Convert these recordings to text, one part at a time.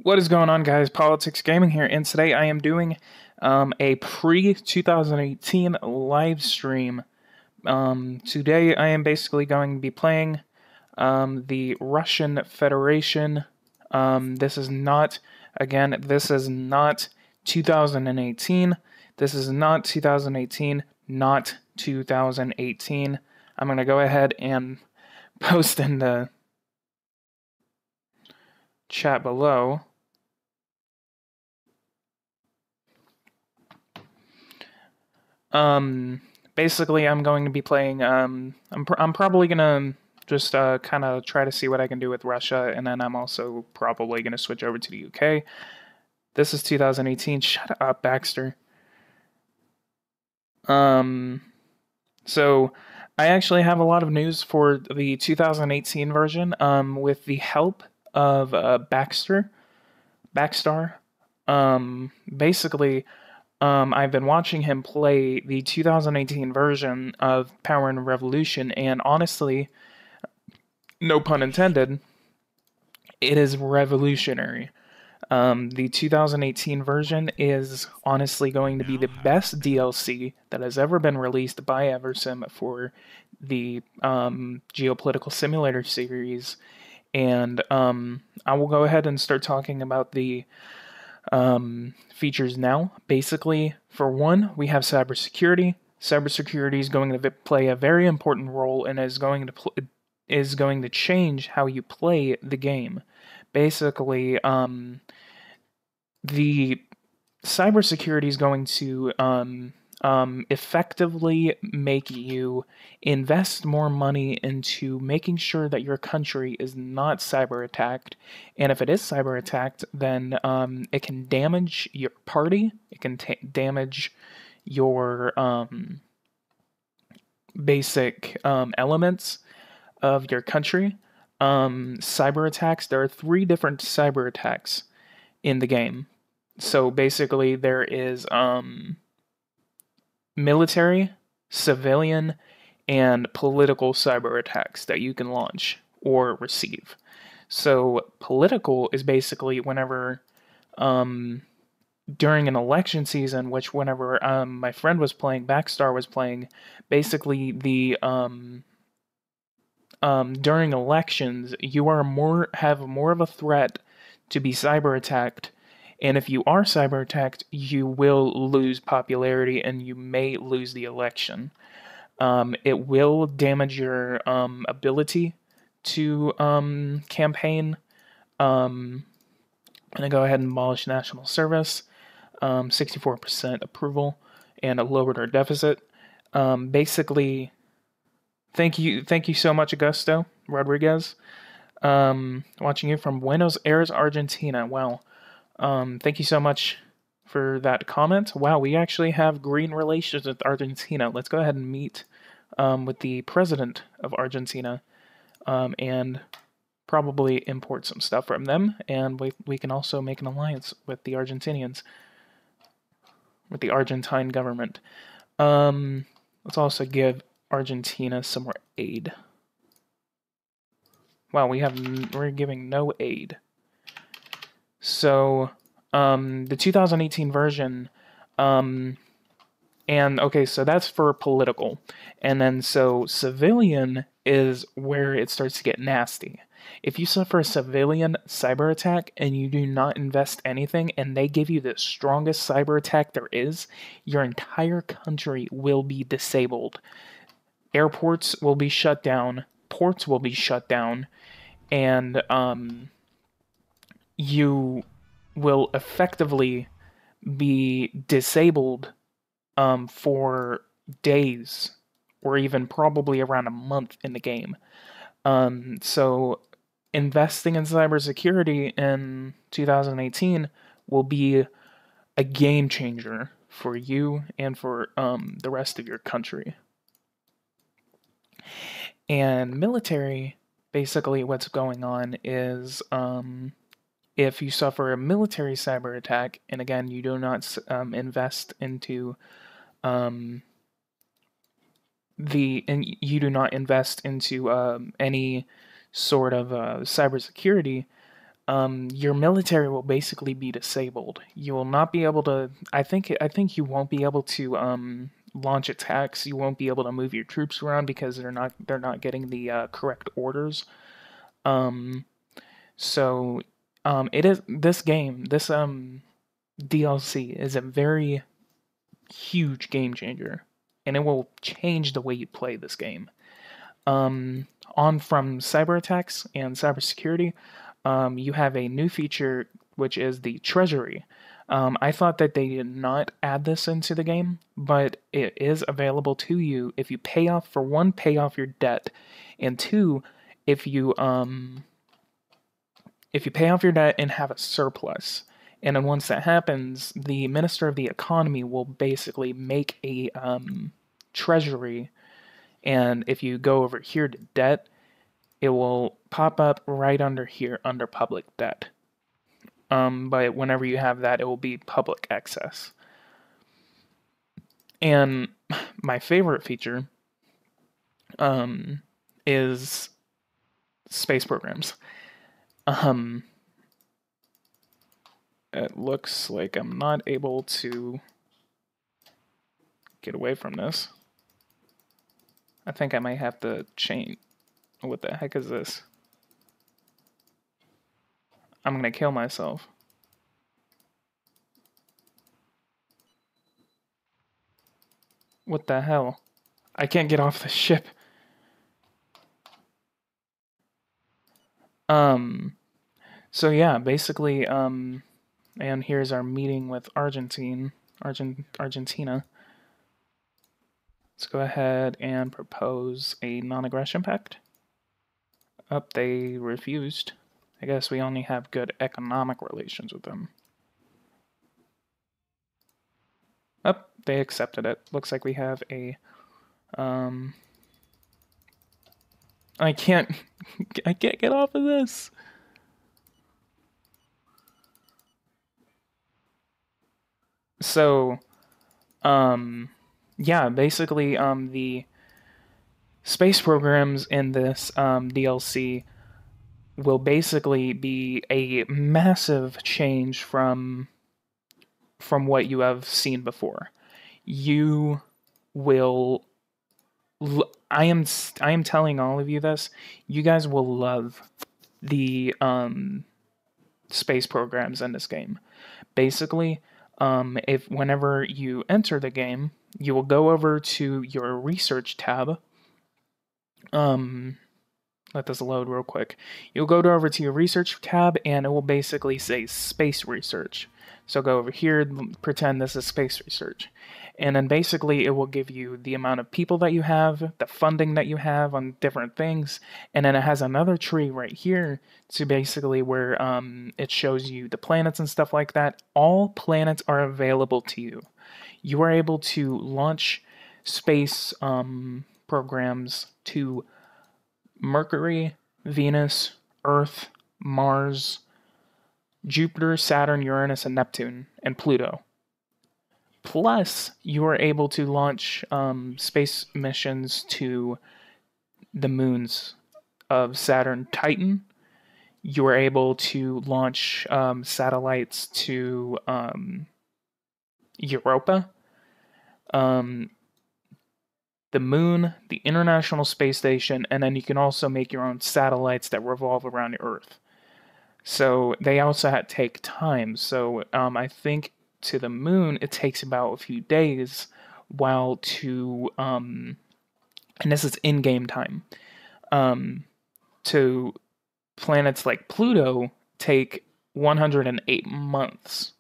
What is going on, guys? PoliticsGaming here, and today I am doing a pre-2018 live stream. Today I am basically going to be playing the Russian Federation. This is not 2018. This is not 2018, not 2018. I'm going to go ahead and post in the chat below. Basically, I'm going to be playing, I'm probably gonna just, kind of try to see what I can do with Russia, and then I'm also probably gonna switch over to the UK. This is 2018. Shut up, Baxter. So, I actually have a lot of news for the 2018 version, with the help of, Backstar. Basically, I've been watching him play the 2018 version of Power and Revolution, and honestly, no pun intended, it is revolutionary. The 2018 version is honestly going to be the best DLC that has ever been released by Eversim for the Geopolitical Simulator series, and I will go ahead and start talking about the features now. Basically, for one, we have cybersecurity. Cybersecurity is going to play a very important role and is going to change how you play the game. Basically, the cybersecurity is going to effectively make you invest more money into making sure that your country is not cyber attacked. And if it is cyber attacked, then it can damage your party, it can damage your basic elements of your country. Cyber attacks, there are 3 different cyber attacks in the game. So basically, there is military, civilian, and political cyber attacks that you can launch or receive. So political is basically whenever, during an election season, which whenever my friend was playing, Backstar was playing, basically the during elections, you are have more of a threat to be cyber attacked. And if you are cyber attacked, you will lose popularity and you may lose the election. It will damage your ability to campaign. I'm going to go ahead and abolish national service, 64% approval, and it lowered our deficit. Basically, thank you so much, Augusto Rodriguez. Watching you from Buenos Aires, Argentina. Wow. Thank you so much for that comment. Wow, we actually have green relations with Argentina. Let's go ahead and meet with the president of Argentina and probably import some stuff from them. And we can also make an alliance with the Argentinians, with the Argentine government. Let's also give Argentina some more aid. Wow, we're giving no aid. So, the 2018 version, and okay, so that's for political. And then, so civilian is where it starts to get nasty. If you suffer a civilian cyber attack and you do not invest anything and they give you the strongest cyber attack there is, your entire country will be disabled. Airports will be shut down, ports will be shut down, and, you will effectively be disabled for days or even probably around a month in the game. So investing in cybersecurity in 2018 will be a game changer for you and for the rest of your country. And military, basically what's going on is if you suffer a military cyber attack, and again, you do not invest into any sort of cybersecurity, your military will basically be disabled. You will not be able to. I think you won't be able to launch attacks. You won't be able to move your troops around because they're not getting the correct orders. Um, so it is this game. This DLC is a very huge game changer, and it will change the way you play this game. On from cyber attacks and cybersecurity, you have a new feature which is the treasury. I thought that they did not add this into the game, but it is available to you if you pay off, for one, pay off your debt, and two, if you pay off your debt and have a surplus. And then once that happens, the Minister of the Economy will basically make a treasury. And if you go over here to debt, it will pop up right under here under public debt. But whenever you have that, it will be public access. And my favorite feature is space programs. It looks like I'm not able to get away from this. I think I might have to change. What the heck is this? I'm gonna kill myself. What the hell? I can't get off the ship. So yeah, basically, and here's our meeting with Argentina. Let's go ahead and propose a non-aggression pact. They refused. I guess we only have good economic relations with them. They accepted it. Looks like we have a, I can't get off of this. So, yeah, basically, the space programs in this DLC will basically be a massive change from what you have seen before. You will. I am telling all of you this. You guys will love the space programs in this game. Basically, if whenever you enter the game, you will go over to your research tab. Let this load real quick. You'll go over to your research tab, and it will basically say space research. So go over here, pretend this is space research. And then basically it will give you the amount of people that you have, the funding that you have on different things, and then it has another tree right here to basically where it shows you the planets and stuff like that. All planets are available to you. You are able to launch space programs to Mercury, Venus, Earth, Mars, Jupiter, Saturn, Uranus, and Neptune, and Pluto. Plus, you are able to launch space missions to the moons of Saturn, Titan. You are able to launch satellites to Europa, the moon, the International Space Station, and then you can also make your own satellites that revolve around Earth. So they also take time. So I think to the moon it takes about a few days, while to and this is in-game time. To planets like Pluto take 108 months.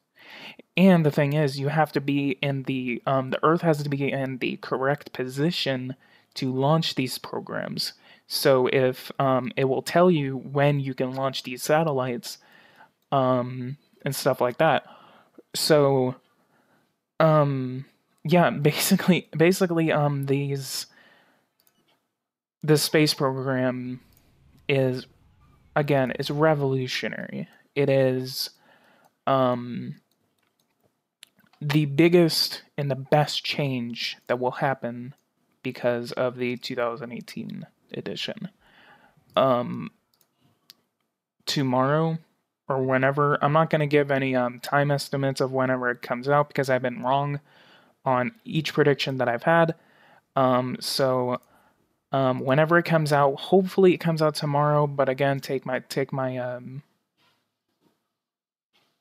And the thing is, you have to be in the Earth has to be in the correct position to launch these programs. So if it will tell you when you can launch these satellites, and stuff like that. So, yeah, basically, this space program is, again, it's revolutionary. It is the biggest and the best change that will happen because of the 2018 edition. Tomorrow, or whenever. I'm not going to give any time estimates of whenever it comes out because I've been wrong on each prediction that I've had. Whenever it comes out, hopefully it comes out tomorrow. But again, take my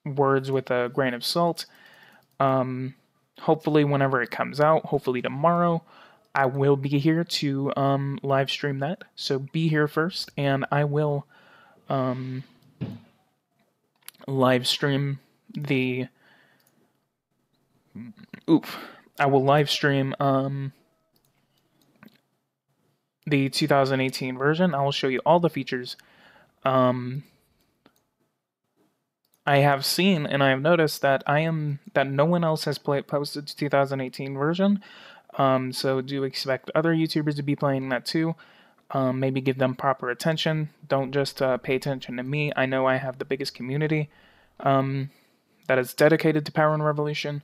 words with a grain of salt. Hopefully, whenever it comes out, hopefully tomorrow, I will be here to live stream that. So be here first, and I will live stream the. I will live stream the 2018 version. I will show you all the features. I have seen and I have noticed that no one else has posted the 2018 version. So do expect other YouTubers to be playing that too. Maybe give them proper attention. Don't just pay attention to me. I know I have the biggest community that is dedicated to Power and Revolution,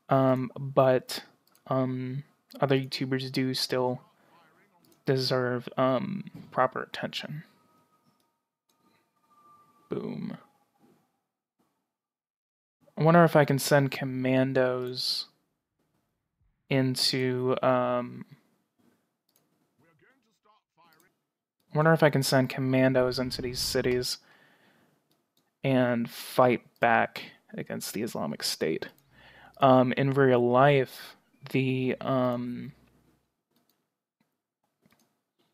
but other YouTubers do still deserve proper attention. Boom. I wonder if I can send commandos into I wonder if I can send commandos into these cities and fight back against the Islamic State. In real life, the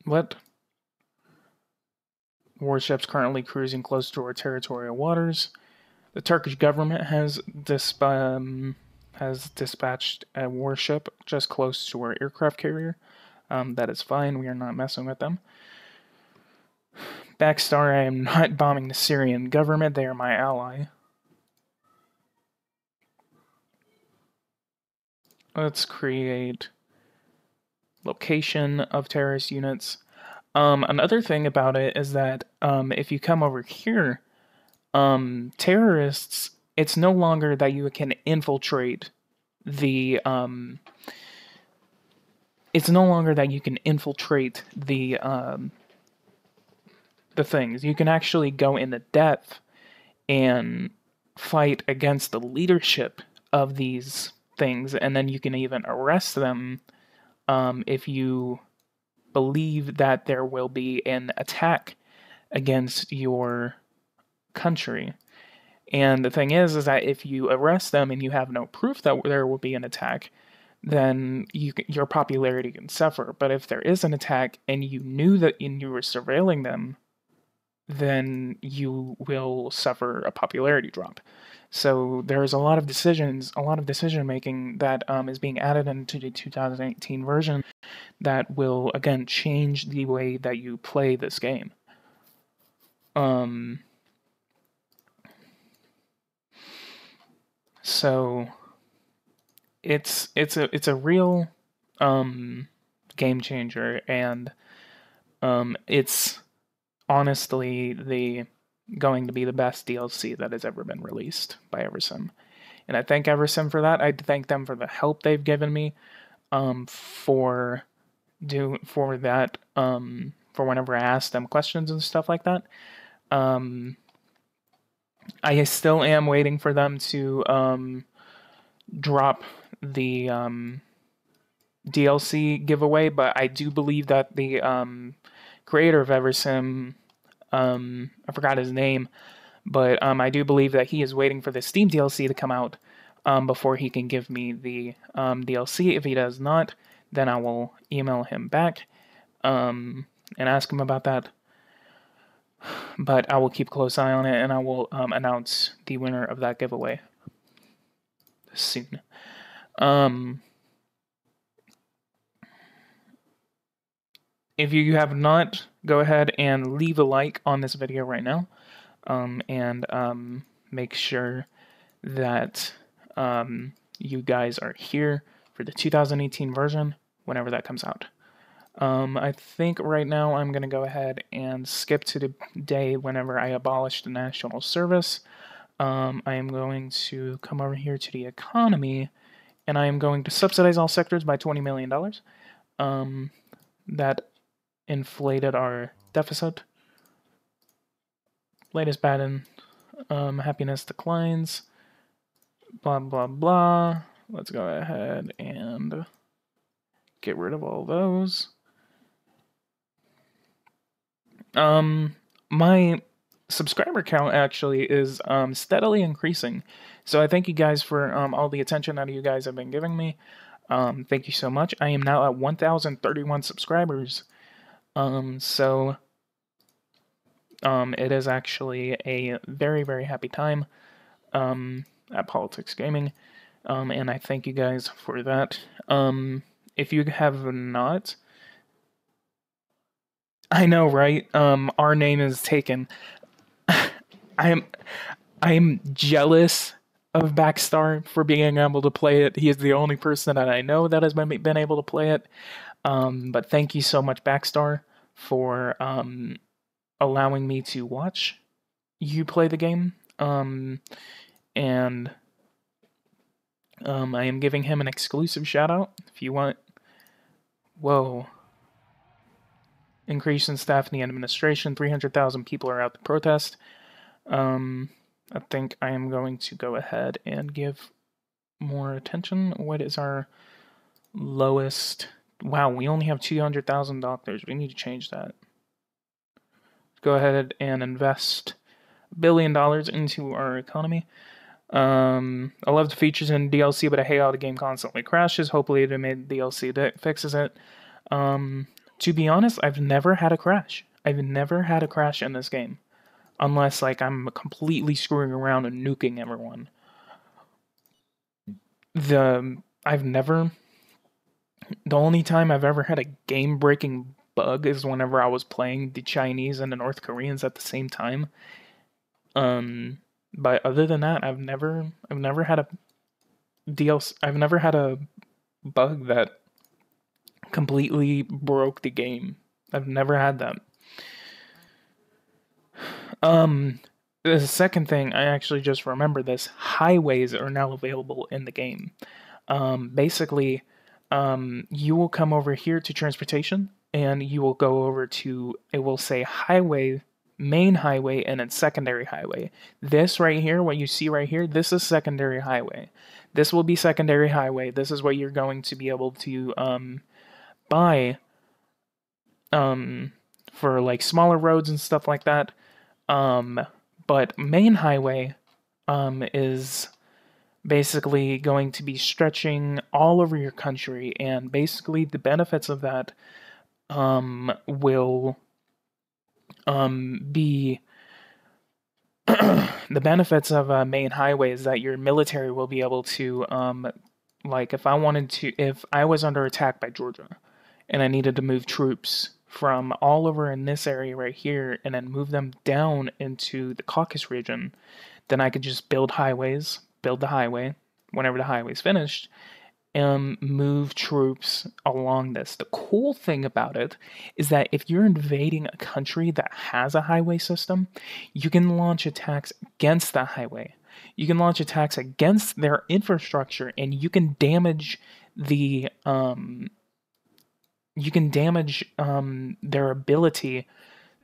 what? Warships currently cruising close to our territorial waters. The Turkish government has dispatched a warship just close to our aircraft carrier. That is fine. We are not messing with them. Backstar, I am not bombing the Syrian government. They are my ally. Let's create location of terrorist units. Another thing about it is that if you come over here, terrorists, it's no longer that you can infiltrate the things. You can actually go into depth and fight against the leadership of these things, and then you can even arrest them if you believe that there will be an attack against your country. And the thing is that if you arrest them and you have no proof that there will be an attack, then your popularity can suffer. But if there is an attack and you knew that and you were surveilling them, then you will suffer a popularity drop. So there's a lot of decision making that is being added into the 2018 version that will again change the way that you play this game. So it's a real game changer, and it's honestly going to be the best DLC that has ever been released by Eversim. And I thank Eversim for that. I thank them for the help they've given me for whenever I ask them questions and stuff like that. I still am waiting for them to drop the DLC giveaway, but I do believe that the creator of Eversim, I forgot his name, but I do believe that he is waiting for the Steam DLC to come out before he can give me the DLC. If he does not, then I will email him back and ask him about that. But I will keep a close eye on it, and I will announce the winner of that giveaway soon. If you have not, go ahead and leave a like on this video right now, and make sure that you guys are here for the 2018 version whenever that comes out. I think right now I'm going to go ahead and skip to the day whenever I abolish the national service. I am going to come over here to the economy, and I am going to subsidize all sectors by $20 million. That inflated our deficit. Latest pattern. Happiness declines. Blah, blah, blah. Let's go ahead and get rid of all those. My subscriber count actually is steadily increasing. So I thank you guys for all the attention that you guys have been giving me. Thank you so much. I am now at 1,031 subscribers. It is actually a very, very happy time at PoliticsGaming. And I thank you guys for that. If you have not, I know, right? Our name is taken. I'm jealous of Backstar for being able to play it. He is the only person that I know that has been able to play it. But thank you so much, Backstar, for allowing me to watch you play the game. And I am giving him an exclusive shout out if you want. Whoa. Increase in staff in the administration. 300,000 people are out to protest. I think I am going to go ahead and give more attention. What is our lowest? Wow, we only have 200,000 doctors. We need to change that. Go ahead and invest $1 billion into our economy. I love the features in DLC, but I hate how the game constantly crashes. Hopefully they made DLC that fixes it. To be honest, I've never had a crash. I've never had a crash in this game. Unless, like, I'm completely screwing around and nuking everyone. The only time I've ever had a game-breaking bug is whenever I was playing the Chinese and the North Koreans at the same time. But other than that, I've never had a DLC. I've never had a bug that completely broke the game. I've never had that. The second thing, I actually just remember this. Highways are now available in the game. Basically, you will come over here to transportation, and you will go over to, it will say highway, main highway, and then secondary highway. This right here, what you see right here, this is secondary highway. This will be secondary highway. This is what you're going to be able to buy for like smaller roads and stuff like that. But main highway is basically going to be stretching all over your country, and basically the benefits of that will be the benefits of a main highway is that your military will be able to like if I was under attack by Georgia and I needed to move troops from all over in this area right here and then move them down into the Caucasus region, then I could just build the highway whenever the highway's finished, and move troops along this. The cool thing about it is that if you're invading a country that has a highway system, you can launch attacks against that highway. You can launch attacks against their infrastructure, and you can damage their ability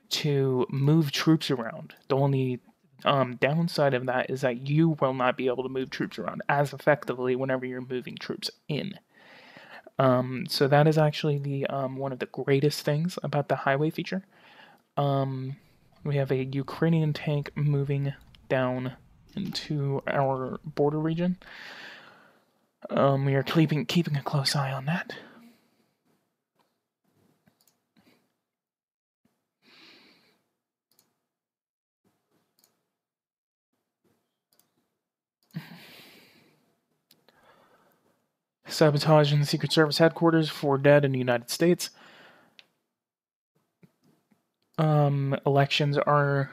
to move troops around. The only downside of that is that you will not be able to move troops around as effectively whenever you're moving troops in. So that is actually the one of the greatest things about the highway feature. We have a Ukrainian tank moving down into our border region. We are keeping a close eye on that. Sabotage in the Secret Service headquarters, 4 dead in the United States. Elections are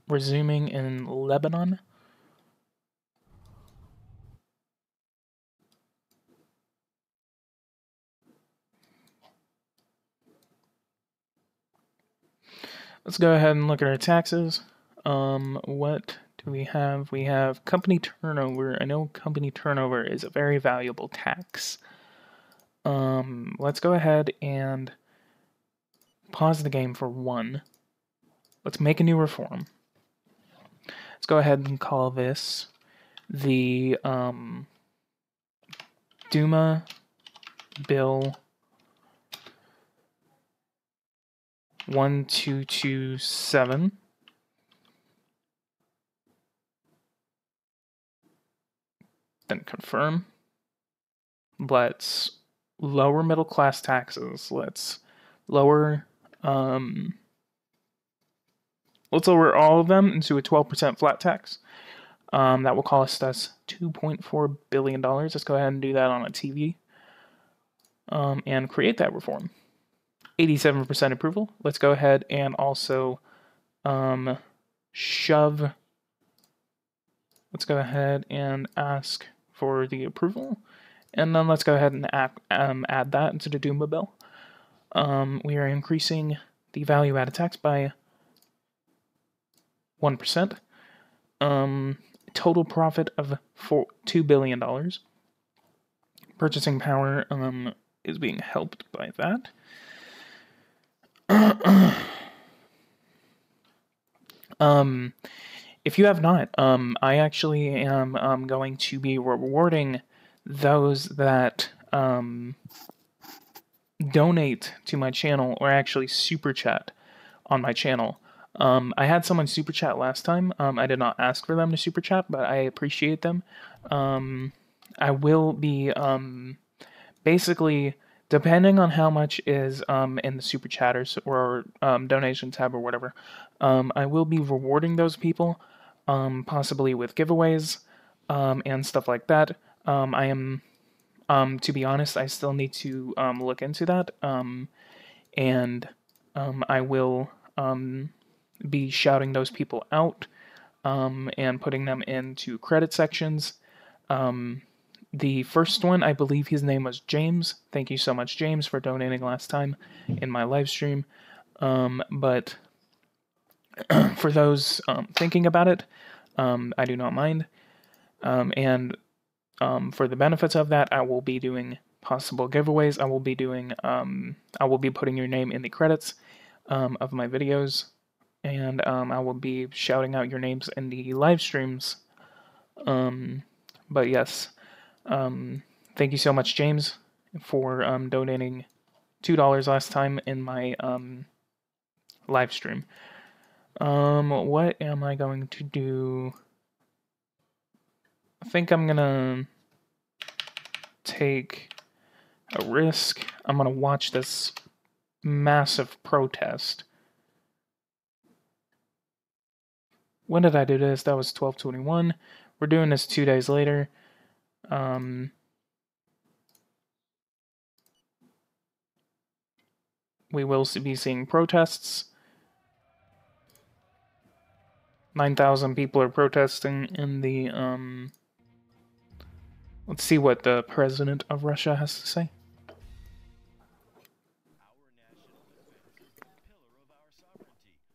resuming in Lebanon. Let's go ahead and look at our taxes. What do we have? We have company turnover. I know company turnover is a very valuable tax. Let's go ahead and pause the game for 1. let's make a new reform. Let's go ahead and call this the Duma Bill 1227. Then confirm. Let's lower middle class taxes. Let's lower all of them into a 12% flat tax. That will cost us $2.4 billion. Let's go ahead and do that on a TV. And create that reform. 87% approval. Let's go ahead and also shove. Let's go ahead and ask for the approval. And then let's go ahead and add that into the Duma bill. We are increasing the value-added tax by 1%. Total profit of $2 billion. Purchasing power is being helped by that. If you have not, I actually am going to be rewarding those that donate to my channel or actually super chat on my channel. I had someone super chat last time. I did not ask for them to super chat, but I appreciate them. I will be basically, depending on how much is in the super chatters or donation tab or whatever, I will be rewarding those people, possibly with giveaways and stuff like that. I am, to be honest, I still need to look into that, and I will be shouting those people out and putting them into credit sections. The first one, I believe his name was James. Thank you so much, James, for donating last time in my live stream. But for those thinking about it, I do not mind. And for the benefits of that, I will be doing possible giveaways. I will be doing, I will be putting your name in the credits of my videos, and I will be shouting out your names in the live streams. But yes, thank you so much, James, for donating $2 last time in my live stream. What am I going to do? I think I'm gonna take a risk. I'm gonna watch this massive protest. When did I do this? That was 12/21. We're doing this 2 days later. We will be seeing protests. 9,000 people are protesting in the, let's see what the president of Russia has to say. Our national defense is the pillar of our sovereignty.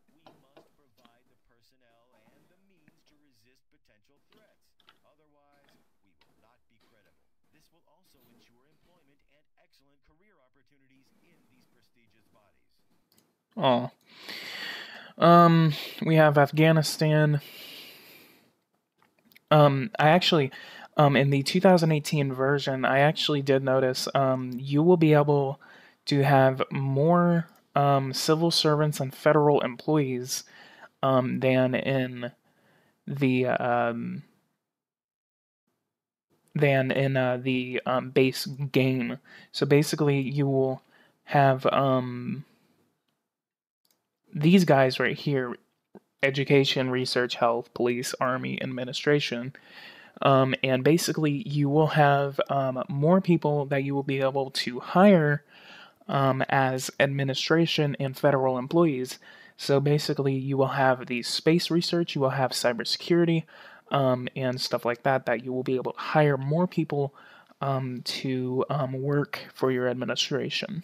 We must provide the personnel and the means to resist potential threats. Otherwise, we will not be credible. This will also ensure employment and excellent career opportunities in these prestigious bodies. Oh. We have Afghanistan. I actually, in the 2018 version, I actually did notice, you will be able to have more, civil servants and federal employees, than in the, base game. So basically, you will have, these guys right here: education, research, health, police, army, administration. And basically, you will have more people that you will be able to hire as administration and federal employees. So basically, you will have the space research, you will have cybersecurity, and stuff like that, that you will be able to hire more people to work for your administration.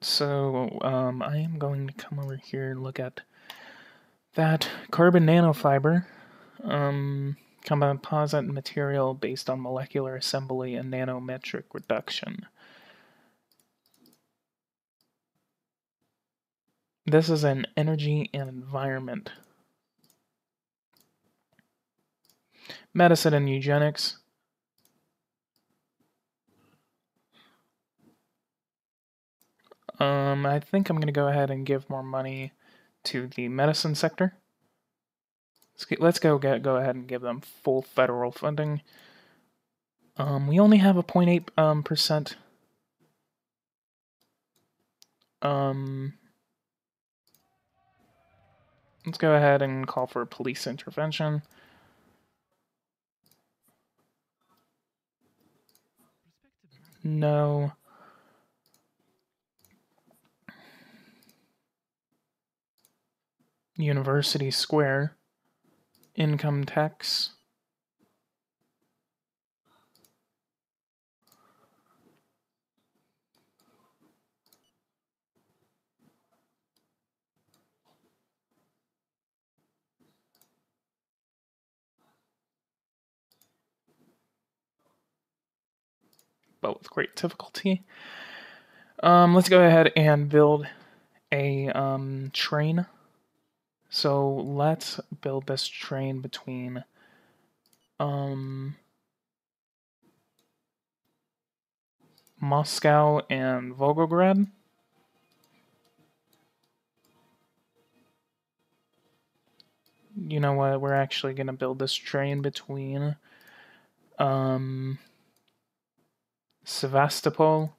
So I am going to come over here and look at that carbon nanofiber, composite material based on molecular assembly and nanometric reduction. This is an energy and environment. Medicine and eugenics. I think I'm going to go ahead and give more money to the medicine sector. Let's go ahead and give them full federal funding. We only have a 0.8%. Let's go ahead and call for police intervention. No. University Square. Income tax. But with great difficulty. Let's go ahead and build a train. So let's build this train between Moscow and Volgograd. You know what? We're actually going to build this train between Sevastopol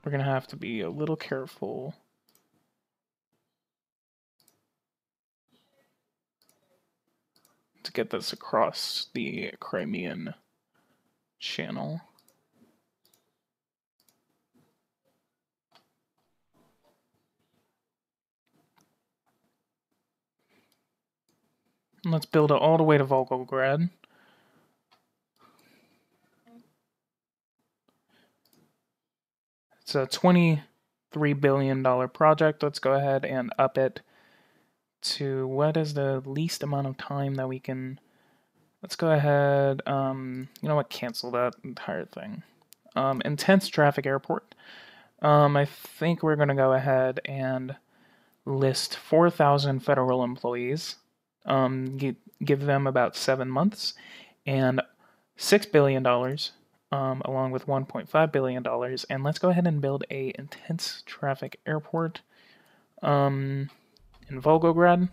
we're going to have to be a little careful. To get this across the Crimean Channel. Let's build it all the way to Volgograd. It's a $23 billion project. Let's go ahead and up it to what is the least amount of time that we can. Let's go ahead. You know what? Cancel that entire thing. Intense traffic airport. I think we're going to go ahead and list 4,000 federal employees. Give them about 7 months and $6 billion, along with $1.5 billion. And let's go ahead and build a intense traffic airport in Volgograd.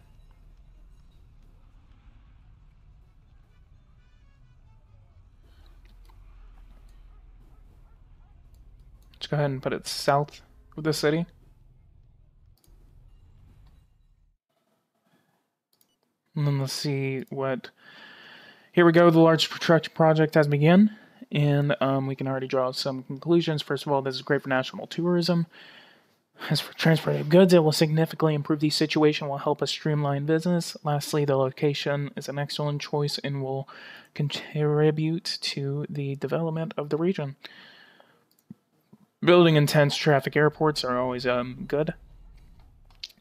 Let's go ahead and put it south of the city. And then let's see what. Here we go. The large project has begun, and we can already draw some conclusions. First of all, this is great for national tourism. As for transport of goods, it will significantly improve the situation, will help us streamline business. Lastly, the location is an excellent choice and will contribute to the development of the region. Building intense traffic airports are always good,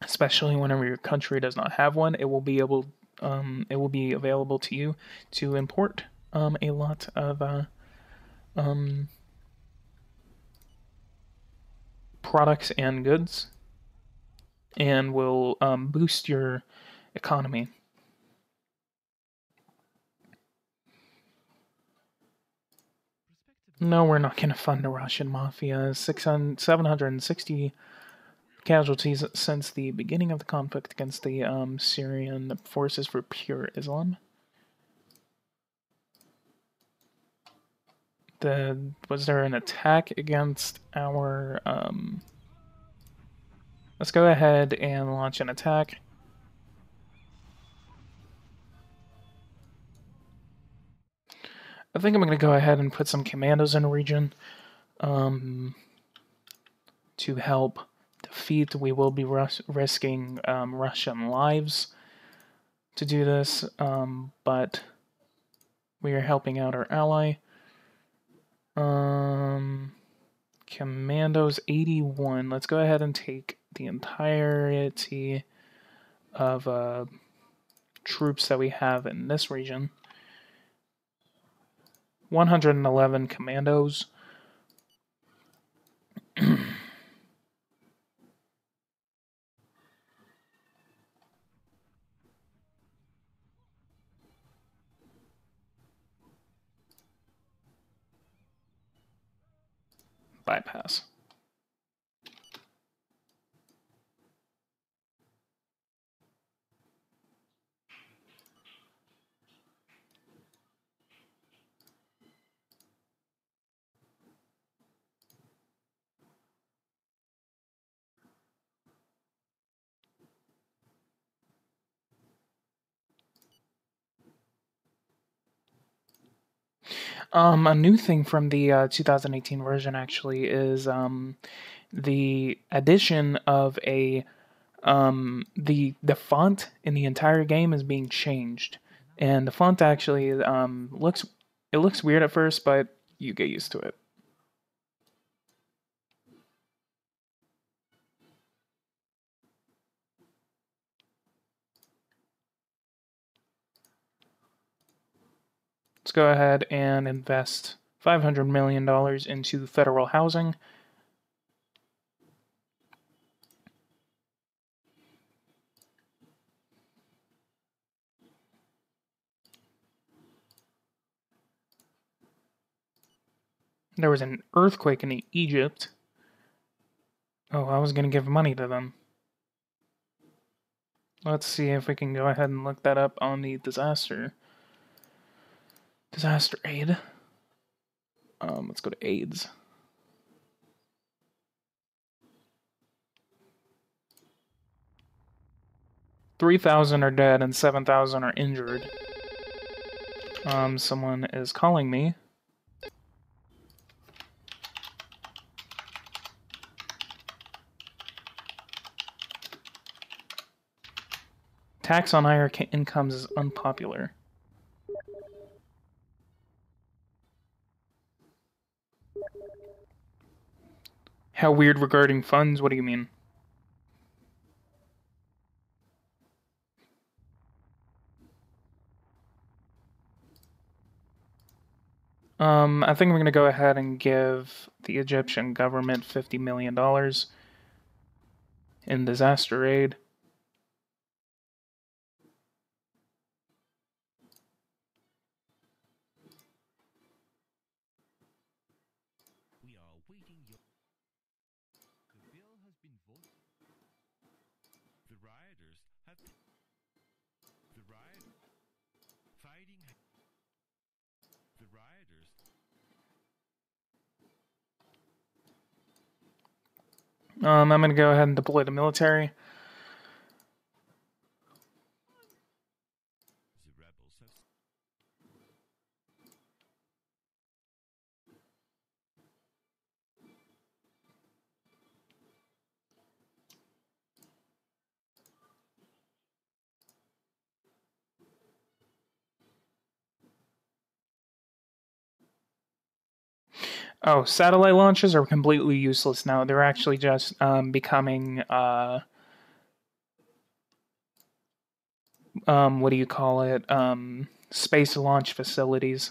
especially whenever your country does not have one. It will be available to you to import a lot of products and goods, and will boost your economy. No, we're not going to fund the Russian mafia. 760 casualties since the beginning of the conflict against the Syrian Forces for Pure Islam. Was there an attack against our... Let's go ahead and launch an attack. I think I'm going to go ahead and put some commandos in the region to help defeat. We will be risking Russian lives to do this, but we are helping out our ally. Commandos 81. Let's go ahead and take the entirety of troops that we have in this region. 111 commandos. bypass. A new thing from the 2018 version actually is the addition of a the font in the entire game is being changed, and the font actually looks weird at first, but you get used to it. Let's go ahead and invest $500 million into federal housing. There was an earthquake in Egypt. Oh, I was going to give money to them. Let's see if we can go ahead and look that up on the disaster aid. Let's go to AIDS. 3,000 are dead and 7,000 are injured. Someone is calling me. Tax on higher incomes is unpopular. How weird regarding funds? What do you mean? I think I'm going to go ahead and give the Egyptian government $50 million in disaster aid. We are awaiting your... The bill has been voted. The rioters have... The riot... Fighting... The rioters... I'm going to go ahead and deploy the military. The rebels have... Oh, satellite launches are completely useless now. They're actually just becoming, what do you call it? Space launch facilities.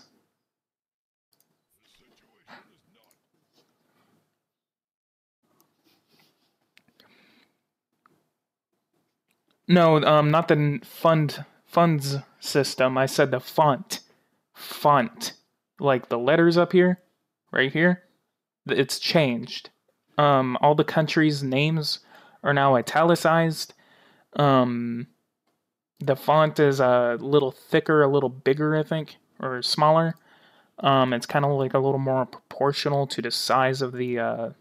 No, not the funds system. I said the font. Font. Like the letters up here, right here. It's changed. All the countries' names are now italicized. The font is a little thicker, a little bigger, I think, or smaller. It's kind of like a little more proportional to the size of the,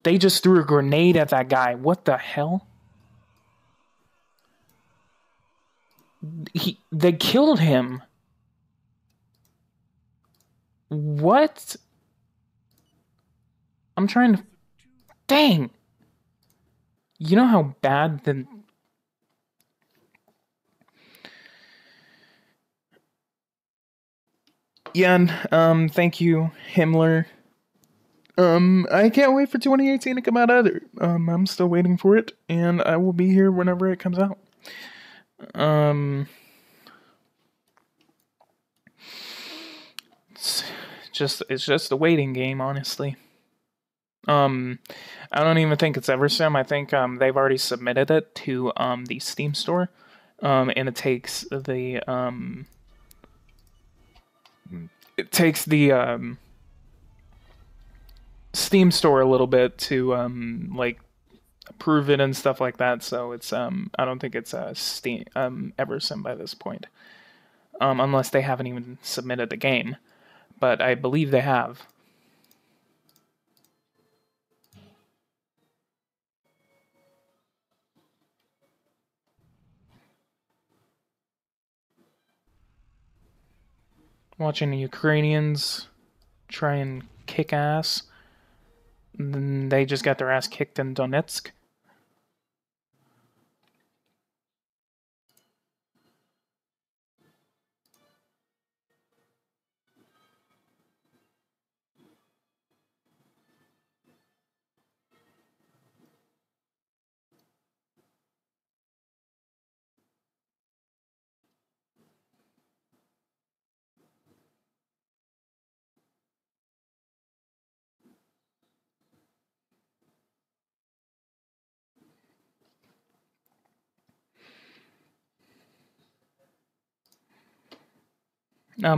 They just threw a grenade at that guy. What the hell? They killed him. What? I'm trying to... Dang! You know how bad the... Yeah, thank you, Himmler. I can't wait for 2018 to come out either. I'm still waiting for it, and I will be here whenever it comes out. It's just a waiting game, honestly. I don't even think it's Eversim. I think they've already submitted it to the Steam store, and it takes the Steam store a little bit to like approve it and stuff like that. So it's I don't think it's Steam Eversim by this point, unless they haven't even submitted the game. But I believe they have. Watching the Ukrainians try and kick ass. They just got their ass kicked in Donetsk.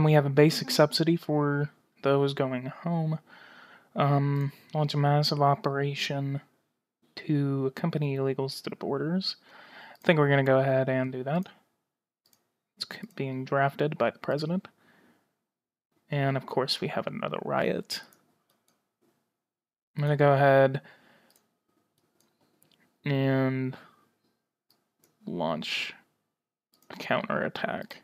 We have a basic subsidy for those going home. Launch a massive operation to accompany illegals to the borders. I think we're going to go ahead and do that. It's being drafted by the president. And of course, we have another riot. I'm going to go ahead and launch a counterattack.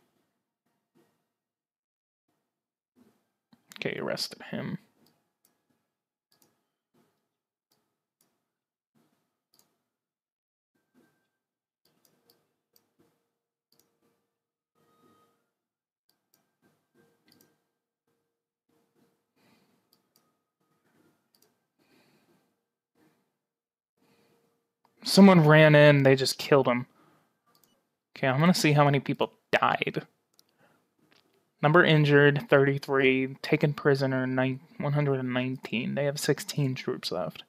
Okay, arrested him. Someone ran in, they just killed him. Okay, I'm gonna see how many people died. Number injured, 33. Taken prisoner, 119. They have 16 troops left.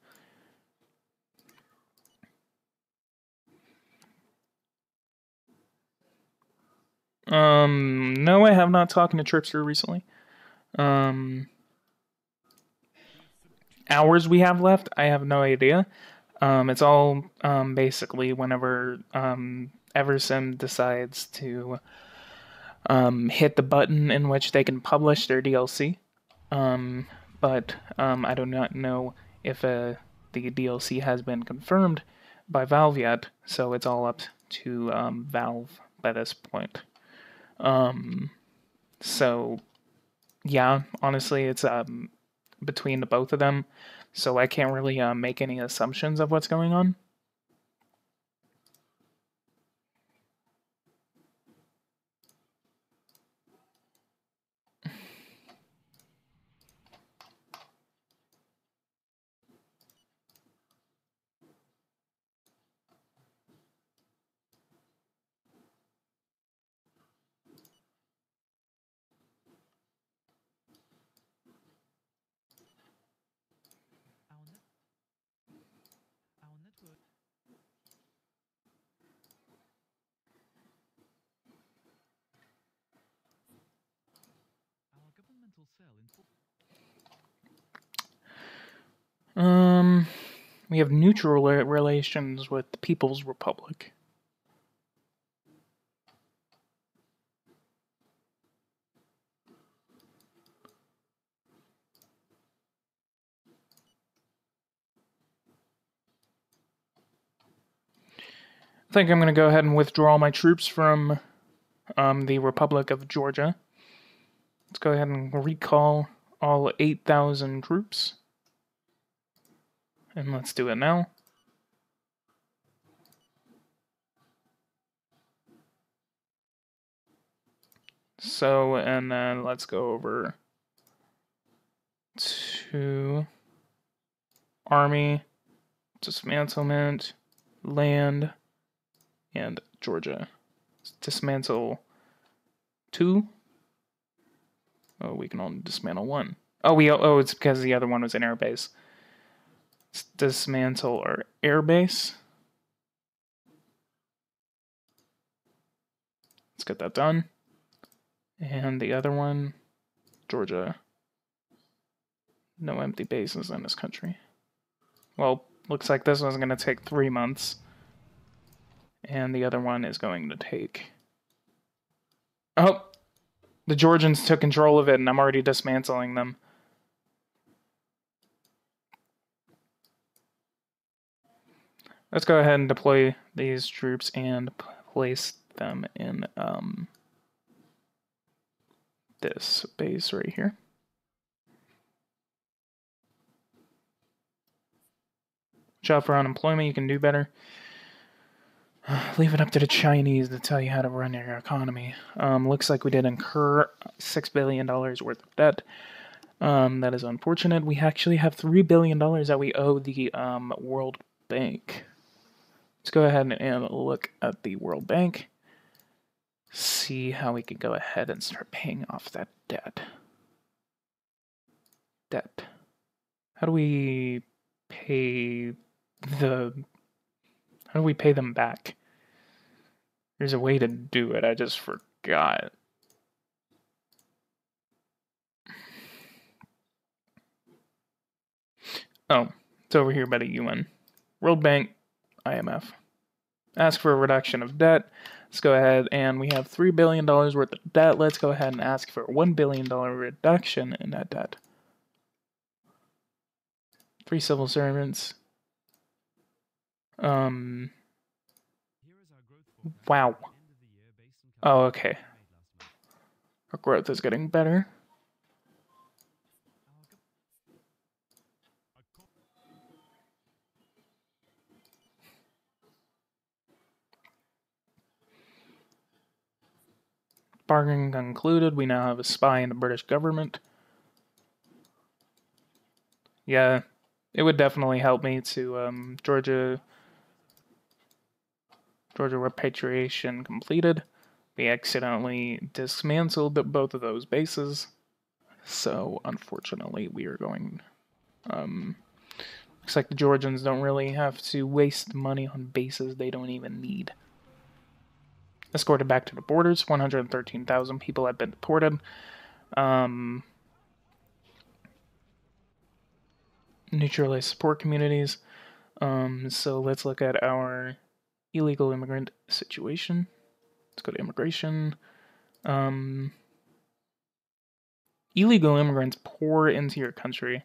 No, I have not talked to troops here recently. Hours we have left, I have no idea. It's all basically whenever Eversim decides to hit the button in which they can publish their DLC. But I do not know if the DLC has been confirmed by Valve yet, so it's all up to Valve by this point. So yeah, honestly, it's between the both of them, so I can't really make any assumptions of what's going on. We have neutral relations with the People's Republic. I think I'm going to go ahead and withdraw my troops from the Republic of Georgia. Let's go ahead and recall all 8,000 troops. And let's do it now. So, and then let's go over to Army, Dismantlement, Land, and Georgia. Let's dismantle 2. Oh, we can only dismantle 1. Oh, it's because the other one was an airbase. Let's dismantle our airbase. Let's get that done. And the other one, Georgia. No empty bases in this country. Well, looks like this one's going to take 3 months. And the other one is going to take... Oh! The Georgians took control of it, and I'm already dismantling them. Let's go ahead and deploy these troops and place them in this base right here. Watch out for unemployment, you can do better. Leave it up to the Chinese to tell you how to run your economy. Looks like we did incur $6 billion worth of debt. That is unfortunate. We actually have $3 billion that we owe the World Bank. Let's go ahead and look at the World Bank. See how we can go ahead and start paying off that debt. How do we pay how do we pay them back? There's a way to do it, I just forgot. Oh, it's over here by the UN. World Bank, IMF. Ask for a reduction of debt. Let's go ahead and we have $3 billion worth of debt. Let's go ahead and ask for a $1 billion reduction in that debt. 3 civil servants. Wow. Oh, okay. Our growth is getting better. Bargaining concluded. We now have a spy in the British government. Yeah, it would definitely help me to Georgia repatriation completed. We accidentally dismantled both of those bases, so unfortunately we are going. Looks like the Georgians don't really have to waste money on bases they don't even need. Escorted back to the borders. 113,000 people have been deported. Neutralized support communities. So let's look at our illegal immigrant situation. Let's go to immigration. Illegal immigrants pour into your country.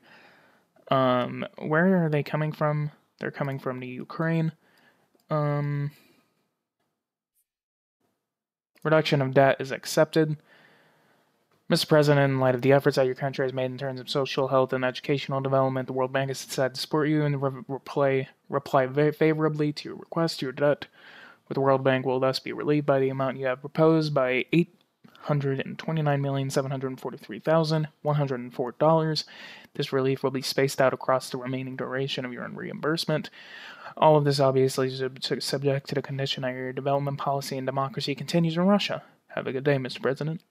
Where are they coming from? They're coming from the Ukraine. Reduction of debt is accepted. Mr. President, in light of the efforts that your country has made in terms of social, health, and educational development, the World Bank has decided to support you and reply very favorably to your request. Your debt with the World Bank will thus be relieved by the amount you have proposed by $829,743,104. This relief will be spaced out across the remaining duration of your reimbursement. All of this obviously is subject to the condition that your development policy and democracy continues in Russia. Have a good day, Mr. President.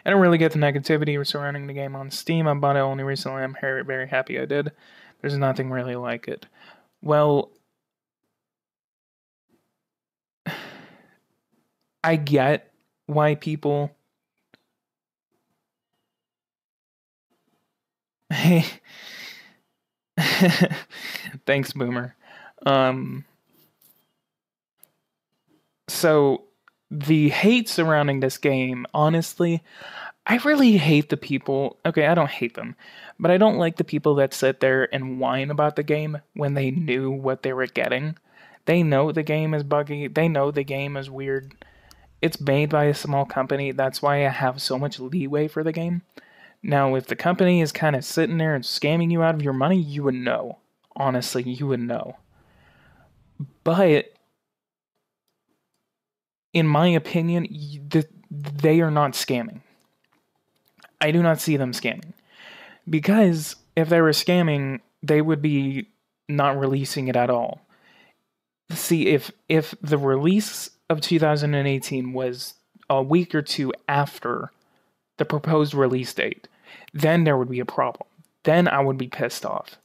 I don't really get the negativity surrounding the game on Steam. I bought it only recently. I'm very, very happy I did. There's nothing really like it. Well, I get why people... Hey... Thanks, Boomer. So, the hate surrounding this game, honestly, I really hate the people. Okay, I don't hate them, but I don't like the people that sit there and whine about the game when they knew what they were getting. They know the game is buggy. They know the game is weird. It's made by a small company. That's why I have so much leeway for the game. Now, if the company is kind of sitting there and scamming you out of your money, you would know. Honestly, you would know. But, in my opinion, they are not scamming. I do not see them scamming. Because if they were scamming, they would be not releasing it at all. See, if the release of 2018 was a week or two after the proposed release date, then there would be a problem. Then I would be pissed off.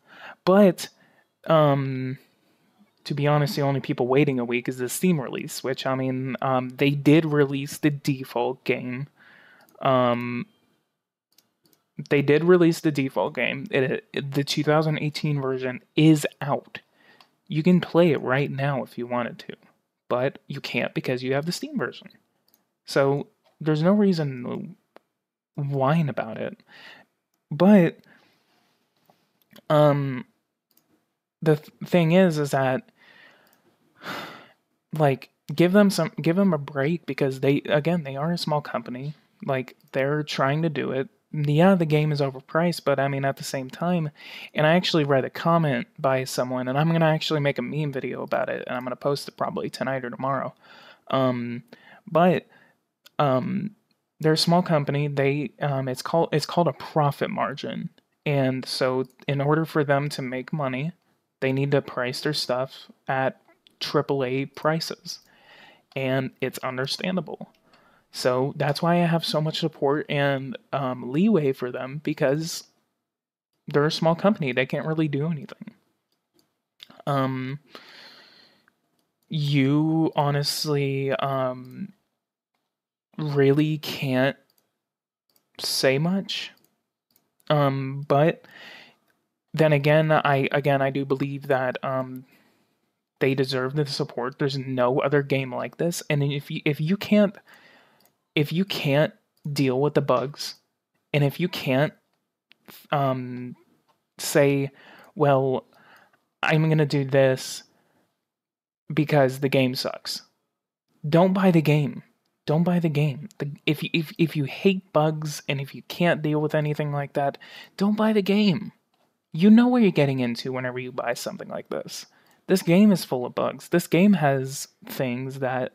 But, to be honest, the only people waiting a week is the Steam release, which, I mean, they did release the default game, They did release the default game. The 2018 version is out. You can play it right now if you wanted to, but you can't because you have the Steam version. So there's no reason to whine about it. But the thing is that like give them a break because they are a small company. Like they're trying to do it. Yeah, the game is overpriced, but I mean at the same time, and I actually read a comment by someone, and I'm gonna actually make a meme video about it, and I'm gonna post it probably tonight or tomorrow. But they're a small company. It's called a profit margin, and so in order for them to make money, they need to price their stuff at AAA prices, and it's understandable. So that's why I have so much support and leeway for them because they're a small company. They can't really do anything. You honestly really can't say much. But then again I do believe that they deserve the support. There's no other game like this, and if you can't deal with the bugs, and if you can't say, well, I'm gonna do this because the game sucks, don't buy the game. Don't buy the game. If you hate bugs and if you can't deal with anything like that, don't buy the game. You know what you're getting into whenever you buy something like this. This game is full of bugs. This game has things that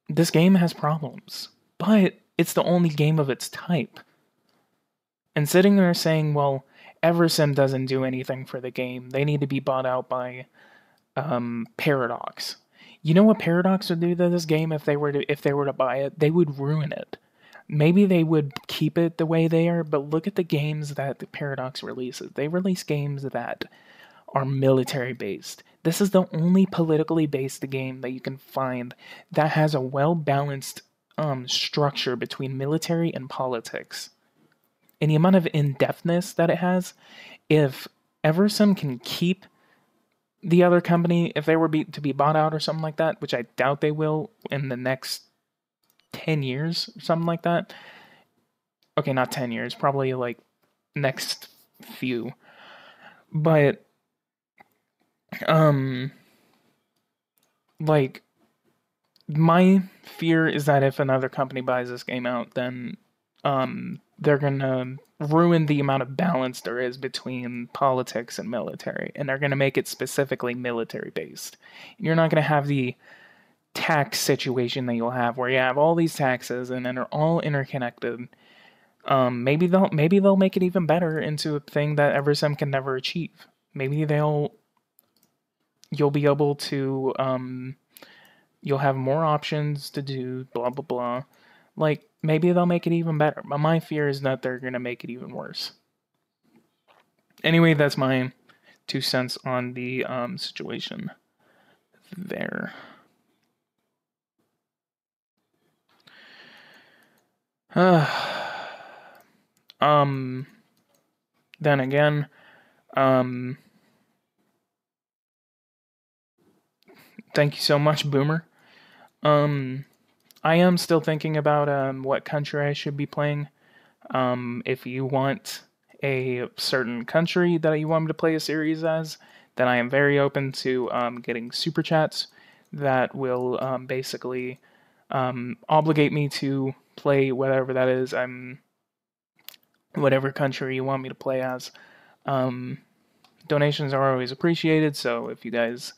this game has problems, but it's the only game of its type. And sitting there saying, well, Eversim doesn't do anything for the game. They need to be bought out by Paradox. You know what Paradox would do to this game if they were to buy it? They would ruin it. Maybe they would keep it the way they are, but look at the games that the Paradox releases. They release games that are military based. This is the only politically based game that you can find that has a well balanced structure between military and politics. And the amount of in-depthness that it has, if Eversum can keep the other company, if they were to be bought out or something like that, which I doubt they will in the next 10 years, something like that. Okay, not 10 years, probably like next few. But like my fear is that if another company buys this game out, then they're gonna ruin the amount of balance there is between politics and military, and they're gonna make it specifically military based. You're not gonna have the tax situation that you'll have where you have all these taxes and then they're all interconnected. Maybe they'll make it even better into a thing that Eversim can never achieve. Maybe you'll be able to you'll have more options to do blah blah blah. Like maybe they'll make it even better. But my fear is that they're gonna make it even worse. Anyway, that's my 2 cents on the situation there. Then again, thank you so much, Boomer. I am still thinking about what country I should be playing. If you want a certain country that you want me to play a series as, then I am very open to getting super chats that will basically obligate me to play whatever that is. Whatever country you want me to play as. Donations are always appreciated, so if you guys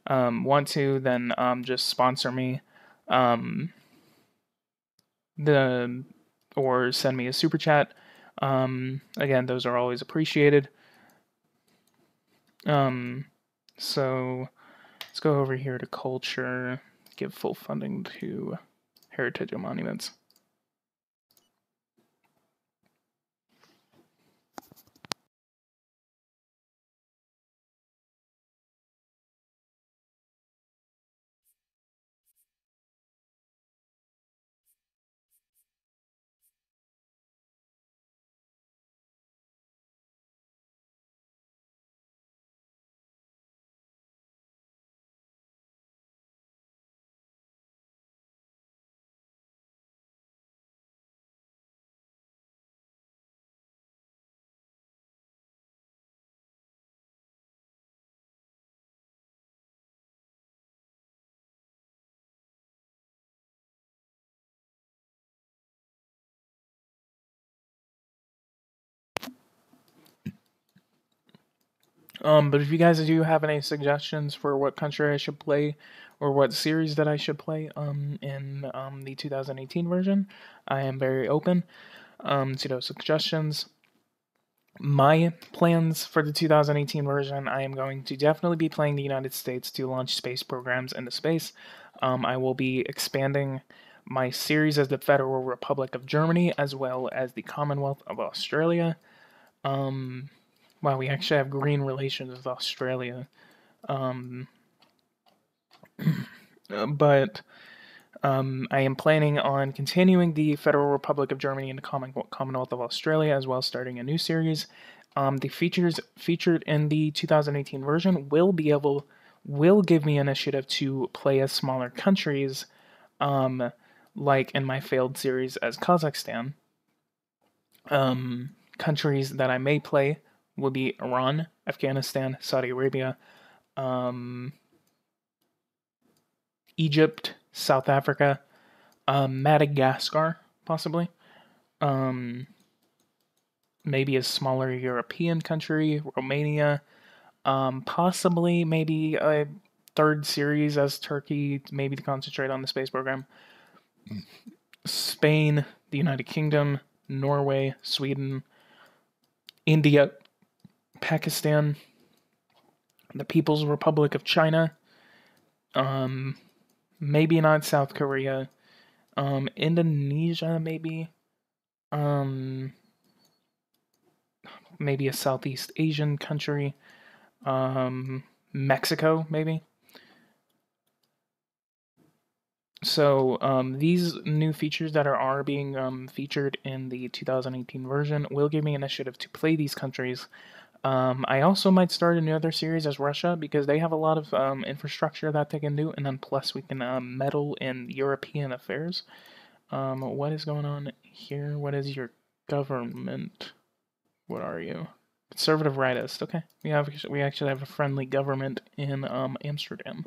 want to, then just sponsor me. Or send me a super chat. Again, those are always appreciated. So let's go over here to culture, give full funding to heritage and monuments. But if you guys do have any suggestions for what country I should play or what series that I should play in the 2018 version, I am very open to those suggestions. My plans for the 2018 version, I am going to definitely be playing the United States to launch space programs into space. I will be expanding my series as the Federal Republic of Germany as well as the Commonwealth of Australia. Wow, we actually have green relations with Australia. But I am planning on continuing the Federal Republic of Germany and the Commonwealth of Australia, as well as starting a new series. The features featured in the 2018 version will give me initiative to play as smaller countries, like in my failed series as Kazakhstan. Countries that I may play will be Iran, Afghanistan, Saudi Arabia, Egypt, South Africa, Madagascar, possibly. Maybe a smaller European country, Romania, possibly maybe a third series as Turkey, maybe to concentrate on the space program. Spain, the United Kingdom, Norway, Sweden, India, Pakistan, the People's Republic of China, maybe not South Korea, Indonesia, maybe, maybe a Southeast Asian country, Mexico, maybe. So these new features that are being featured in the 2018 version will give me initiative to play these countries. I also might start another series as Russia because they have a lot of infrastructure that they can do, and then plus we can meddle in European affairs. What is going on here? What is your government? What are you? Conservative rightist. Okay, we actually have a friendly government in Amsterdam.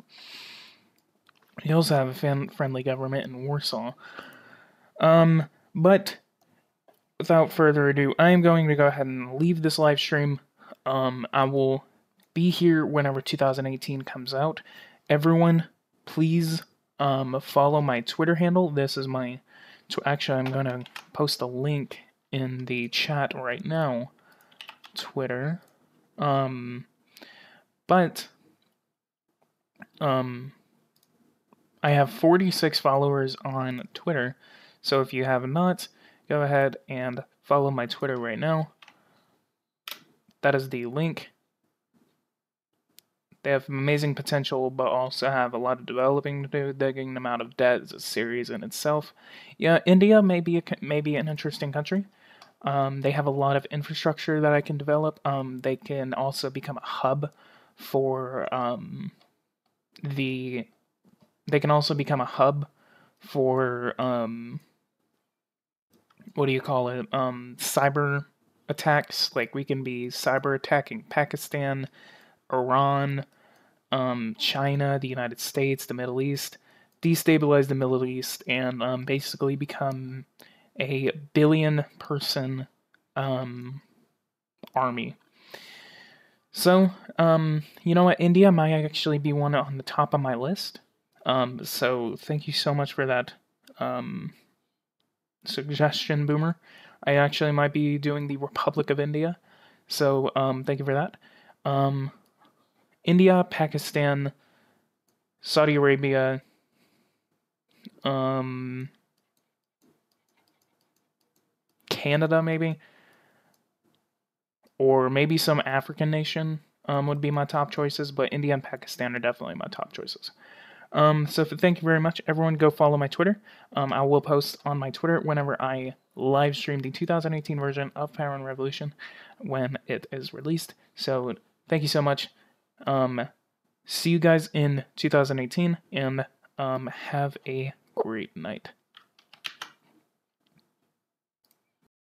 We also have a friendly government in Warsaw. But without further ado, I am going to go ahead and leave this live stream. I will be here whenever 2018 comes out. Everyone, please follow my Twitter handle. This is my... Actually, I'm going to post a link in the chat right now. Twitter. I have 46 followers on Twitter, so if you have not, go ahead and follow my Twitter right now. That is the link. They have amazing potential, but also have a lot of developing to do. Digging them out of debt is a series in itself. Yeah, India may be an interesting country. They have a lot of infrastructure that I can develop. They can also become a hub for They can also become a hub for what do you call it? Cyber attacks. Like we can be cyber attacking Pakistan, Iran, China, the United States, the Middle East, destabilize the Middle East, and basically become a billion-person army. So, you know what? India might actually be one on the top of my list. So thank you so much for that suggestion, Boomer. I actually might be doing the Republic of India. So thank you for that. India, Pakistan, Saudi Arabia, Canada maybe, or maybe some African nation would be my top choices, but India and Pakistan are definitely my top choices. So thank you very much, everyone. Go follow my Twitter. I will post on my Twitter whenever I live stream the 2018 version of Power and Revolution when it is released. So thank you so much. See you guys in 2018, and have a great night.